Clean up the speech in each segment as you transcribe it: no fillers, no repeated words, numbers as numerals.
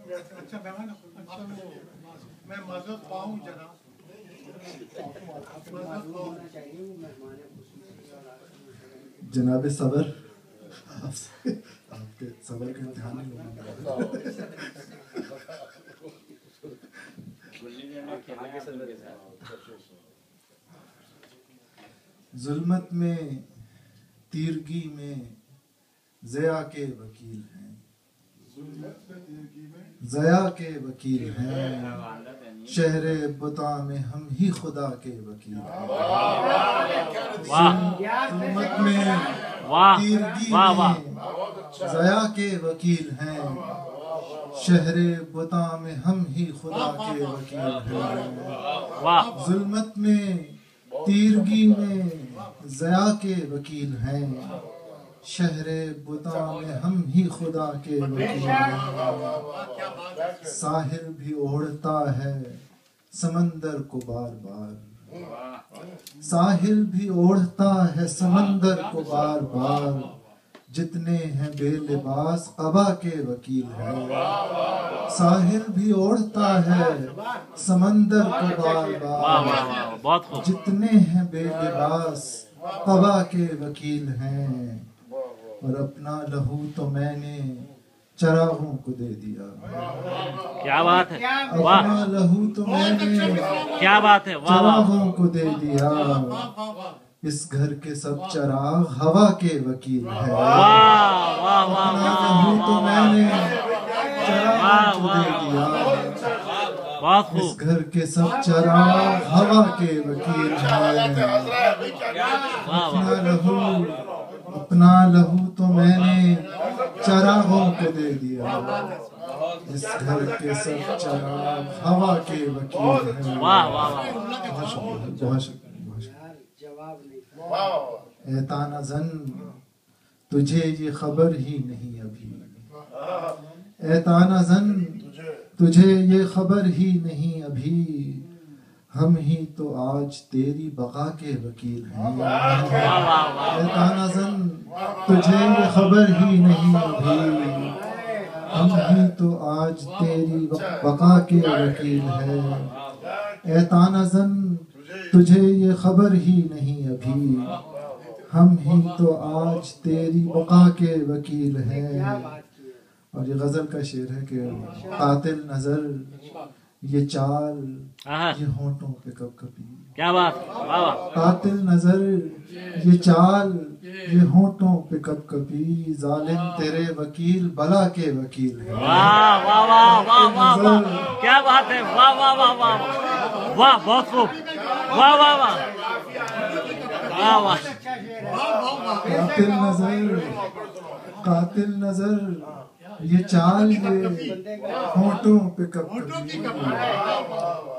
اچھا میں معذرت پاؤں جناب، جناب صبر، آپ کے صبر کا امتحان نہیں ہوگا۔ ظلمت میں تیرگی میں ضیا کے وکیل ہیں، ضیا کے وکیل ہیں، شہر بتا میں ہم ہی خدا کے وکیل ہیں۔ ظلمت میں تیرگی میں ضیا کے وکیل ہیں، شہر بتا میں ہم ہی خدا کے وکیل ہیں۔ ظلمت میں تیرگی میں ضیا کے وکیل ہیں، شہر بتا میں ہم ہی خدا کے وکیل ہیں۔ ساحل بھی اوڑھتا ہے سمندر کو بار بار، ساحل بھی اوڑھتا ہے سمندر کو بار بار، جتنے ہیں بے لباس قبا کے وکیل ہیں۔ ساحل بھی اوڑھتا ہے سمندر کو بار بار، جتنے ہیں بے لباس قبا کے وکیل ہیں۔ اور اپنا لہو تو میں نے چراغوں کو دے دیا، کیا بات ہے، اپنا لہو تو میں نے کیا بات ہے، چراغوں کو دے دیا، اس گھر کے سب چراغ ہوا کے وکیل ہیں۔ اپنا لہو تو میں نے چراغوں کو دے دیا، اس گھر کے سب چراغ ہوا کے وکیل ہیں۔ اپنا لہو تو میں نے چراغوں کو دے دیا، اس گھر کے سب چراغ ہوا کے وکیل ہیں۔ بہت شکریہ، بہت شکریہ۔ اے تانا زن تجھے یہ خبر ہی نہیں ابھی، اے تانا زن تجھے یہ خبر ہی نہیں ابھی، ہم ہی تو آج تیری بقا کے وکیل ہیں۔ اے تانا زن تجھے یہ خبر ہی نہیں ابھی، ہم ہی تو آج تیری بقا کے وکیل ہیں۔ اے تانا زن تجھے یہ خبر ہی نہیں ابھی، ہم ہی تو آج تیری بقا کے وکیل ہیں۔ اور یہ غزل کا شعر ہے کہ قاتل نظر یہ چال یہ ہونٹوں پہ کب کبھی، کیا بات، قاتل نظر یہ چال یہ ہونٹوں پہ کب کبھی، ظالم تیرے وکیل بلا کے وکیل ہیں۔ واہ واہ واہ واہ واہ واہ، کیا بات ہے، واہ واہ واہ واہ واہ، بہت خوب، واہ واہ واہ واہ واہ۔ قاتل نظر قاتل نظر یہ چال یہ ہونٹوں پہ کب کبھی،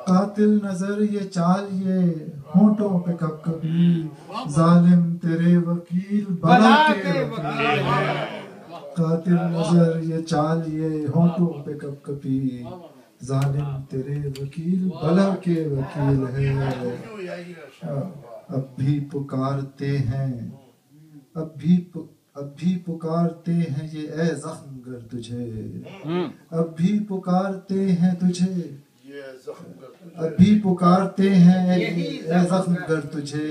قاتل نظر یہ چال یہ ہونٹوں پہ کب کبھی، ظالم تیرے وکیل بلا کے وکیل ہیں۔ قاتل نظر یہ چال یہ ہونٹوں پہ کب کبھی، ظالم تیرے وکیل بلا کے وکیل ہیں۔ اب بھی پکارتے ہیں اب بھی پکارتے ہیں یہ اے زخم گر تجھے، اب بھی پکارتے ہیں تجھے، اب بھی پکارتے ہیں اے زخم گر تجھے،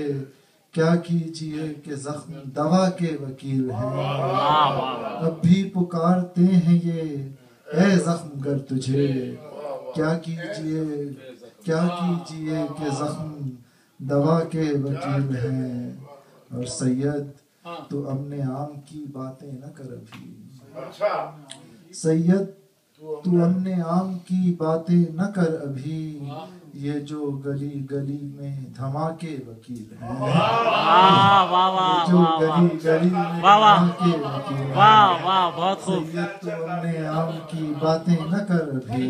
کیا کیجئے کہ زخم دوا کے وکیل ہیں۔ اب بھی پکارتے ہیں یہ اے زخم گر تجھے، کیا کیجئے کہ زخم دوا کے وکیل ہیں۔ اور سید تو امن عام کی باتیں نہ کر ابھی، سید تو امن عام کی باتیں نہ کر ابھی، یہ جو گلی گلی میں دھماکے وکیل ہیں، جو گلی گلی میں دھماکے وکیل ہیں۔ سید تو امن عام کی باتیں نہ کر ابھی،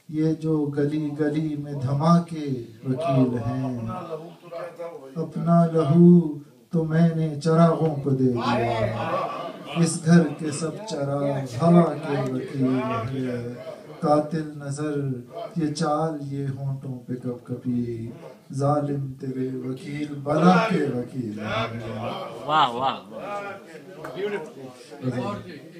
یہ جو گلی گلی میں دھماکے وکیل ہیں۔ اپنا لہو تو میں نے چراغوں کو دے دیا، اس گھر کے سب چراغ ہوا کے وکیل ہیں۔ قاتل نظر یہ چال یہ ہونٹوں پہ کب کبھی، ظالم تیرے وکیل بلا کے وکیل ہیں۔ واہ واہ